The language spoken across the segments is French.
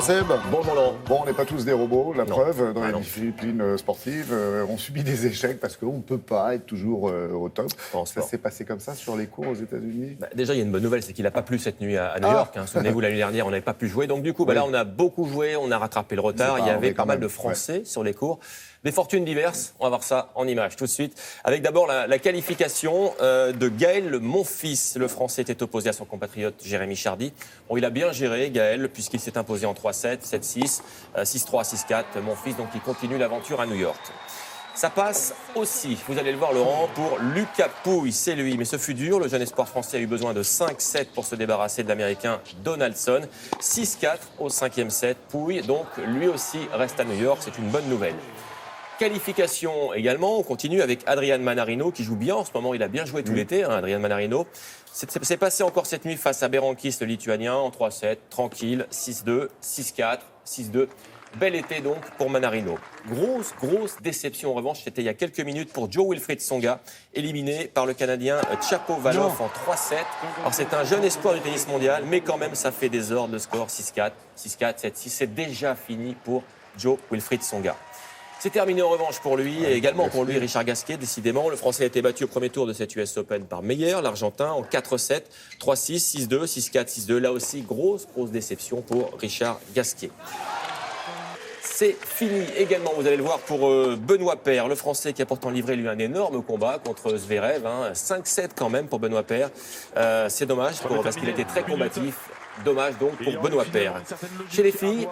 Bonjour Seb. Bonjour Laurent. Bon, on n'est pas tous des robots, la preuve, dans les non. disciplines sportives, on subit des échecs parce qu'on ne peut pas être toujours au top. Ça s'est passé comme ça sur les cours aux États-Unis? Déjà, il y a une bonne nouvelle, c'est qu'il n'a pas plu cette nuit à New York. Souvenez-vous, l'année dernière, on n'avait pas pu jouer. Donc du coup, là, on a beaucoup joué, on a rattrapé le retard. Il y avait pas mal de Français sur les cours. Des fortunes diverses, on va voir ça en images tout de suite. Avec d'abord la qualification de Gaël Monfils. Le Français était opposé à son compatriote Jérémy Chardy. Bon, il a bien géré Gaël puisqu'il s'est imposé en 3-7, 7-6, 6-3, 6-4. Monfils, donc, il continue l'aventure à New York. Ça passe aussi, vous allez le voir Laurent, pour Lucas Pouille, c'est lui. Mais ce fut dur, le jeune espoir français a eu besoin de 5-7 pour se débarrasser de l'Américain Donaldson. 6-4 au 5e set. Pouille, donc, lui aussi reste à New York, c'est une bonne nouvelle. Qualification également, on continue avec Adrian Manarino qui joue bien en ce moment, il a bien joué tout l'été, Adrian Manarino. C'est passé encore cette nuit face à Berankis, le Lituanien, en 3-7, tranquille, 6-2, 6-4, 6-2. Bel été donc pour Manarino. Grosse déception en revanche, c'était il y a quelques minutes pour Jo-Wilfried Tsonga, éliminé par le Canadien Shapovalov en 3-7. Alors c'est un jeune espoir du tennis mondial, mais quand même ça fait des ordres de score, 6-4, 6-4, 7-6. C'est déjà fini pour Jo-Wilfried Tsonga. C'est terminé en revanche pour lui, et également pour lui, Richard Gasquet, décidément. Le Français a été battu au premier tour de cette US Open par Meyer, l'Argentin, en 4-7, 3-6, 6-2, 6-4, 6-2. Là aussi, grosse déception pour Richard Gasquet. C'est fini également, vous allez le voir, pour Benoît Paire, le Français qui a pourtant livré lui un énorme combat contre Zverev. 5-7 quand même pour Benoît Paire. C'est dommage parce qu'il était très combatif. Dommage donc pour Benoît Paire. Chez les filles,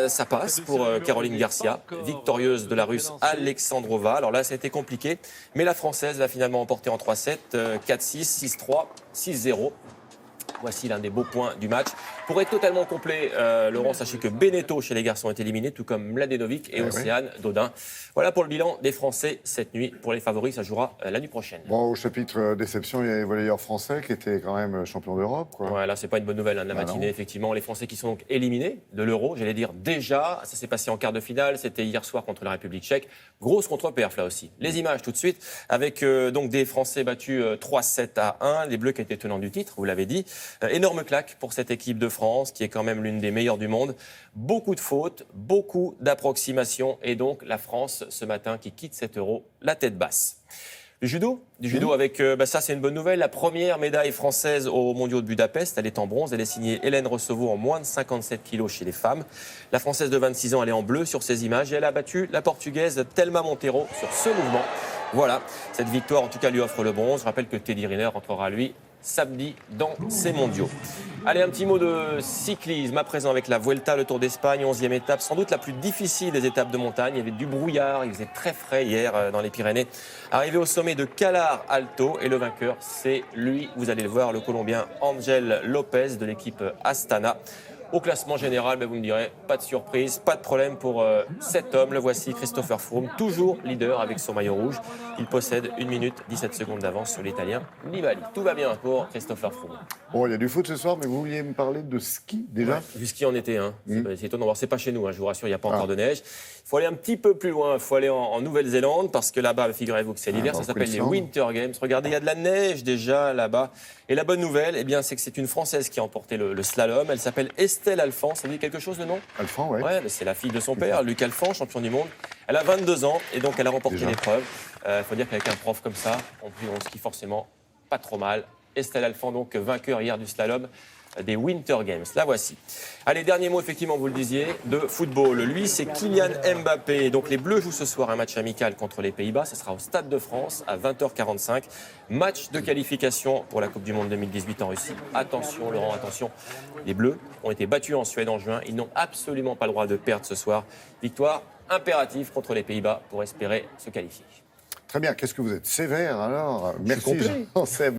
ça passe pour Caroline Garcia, victorieuse de la Russe Alexandrova. Alors là, ça a été compliqué, mais la Française l'a finalement emporté en 3-7, 4-6, 6-3, 6-0. Voici l'un des beaux points du match. Pour être totalement complet, Laurent, sachez que Beneteau chez les garçons est éliminé, tout comme Mladenovic et Océane Dodin. Voilà pour le bilan des Français cette nuit. Pour les favoris, ça jouera la nuit prochaine. Bon, au chapitre déception, il y a les volleyeurs français qui étaient quand même champions d'Europe. Ouais, là, c'est pas une bonne nouvelle de la matinée, effectivement. Les Français qui sont donc éliminés de l'Euro, j'allais dire déjà. Ça s'est passé en quart de finale, c'était hier soir contre la République tchèque. Grosse contre-perf là aussi. Les images tout de suite, avec donc des Français battus 3-7-1. Les Bleus qui étaient tenants du titre, vous l'avez dit. Énorme claque pour cette équipe de France, qui est quand même l'une des meilleures du monde. Beaucoup de fautes, beaucoup d'approximations, et donc la France, ce matin, qui quitte cet Euro, la tête basse. Du judo avec, ça c'est une bonne nouvelle, la première médaille française aux mondiaux de Budapest, elle est en bronze, elle est signée Hélène Recevaux en moins de 57 kilos chez les femmes. La Française de 26 ans, elle est en bleu sur ces images, et elle a battu la Portugaise Thelma Monteiro sur ce mouvement. Voilà, cette victoire en tout cas lui offre le bronze. Je rappelle que Teddy Riner rentrera lui samedi dans ces mondiaux. Allez, un petit mot de cyclisme à présent avec la Vuelta, le Tour d'Espagne, 11e étape, sans doute la plus difficile des étapes de montagne. Il y avait du brouillard, il faisait très frais hier dans les Pyrénées. Arrivé au sommet de Calar Alto, et le vainqueur, c'est lui, vous allez le voir, le Colombien Angel Lopez de l'équipe Astana. Au classement général, vous me direz, pas de surprise, pas de problème pour cet homme. Le voici, Christopher Froome, toujours leader avec son maillot rouge. Il possède 1 minute 17 secondes d'avance sur l'Italien Nibali. Tout va bien pour Christopher Froome. Bon, il y a du foot ce soir, mais vous vouliez me parler de ski déjà? Du ski en été, c'est étonnant. Alors, c'est pas chez nous, je vous rassure, il n'y a pas encore de neige. Il faut aller un petit peu plus loin, il faut aller en Nouvelle-Zélande, parce que là-bas, figurez-vous que c'est l'hiver, ça s'appelle les Winter Games. Regardez, il y a de la neige déjà là-bas. Et la bonne nouvelle, c'est que c'est une Française qui a emporté le slalom. Elle s'appelle Estelle Alphand. Ça vous dit quelque chose de nom? Alphand, oui. Ouais, c'est la fille de son père, Luc Alphand, champion du monde. Elle a 22 ans et donc elle a remporté l'épreuve. Il faut dire qu'avec un prof comme ça, on skie forcément pas trop mal. Estelle Alphand, donc vainqueur hier du slalom des Winter Games. La voici. Allez, dernier mot, effectivement, vous le disiez, de football. Lui, c'est Kylian Mbappé. Donc, les Bleus jouent ce soir un match amical contre les Pays-Bas. Ce sera au Stade de France à 20h45. Match de qualification pour la Coupe du Monde 2018 en Russie. Attention, Laurent, attention. Les Bleus ont été battus en Suède en juin. Ils n'ont absolument pas le droit de perdre ce soir. Victoire impérative contre les Pays-Bas pour espérer se qualifier. Très bien. Qu'est-ce que vous êtes sévère alors? Merci, Jean-Seb.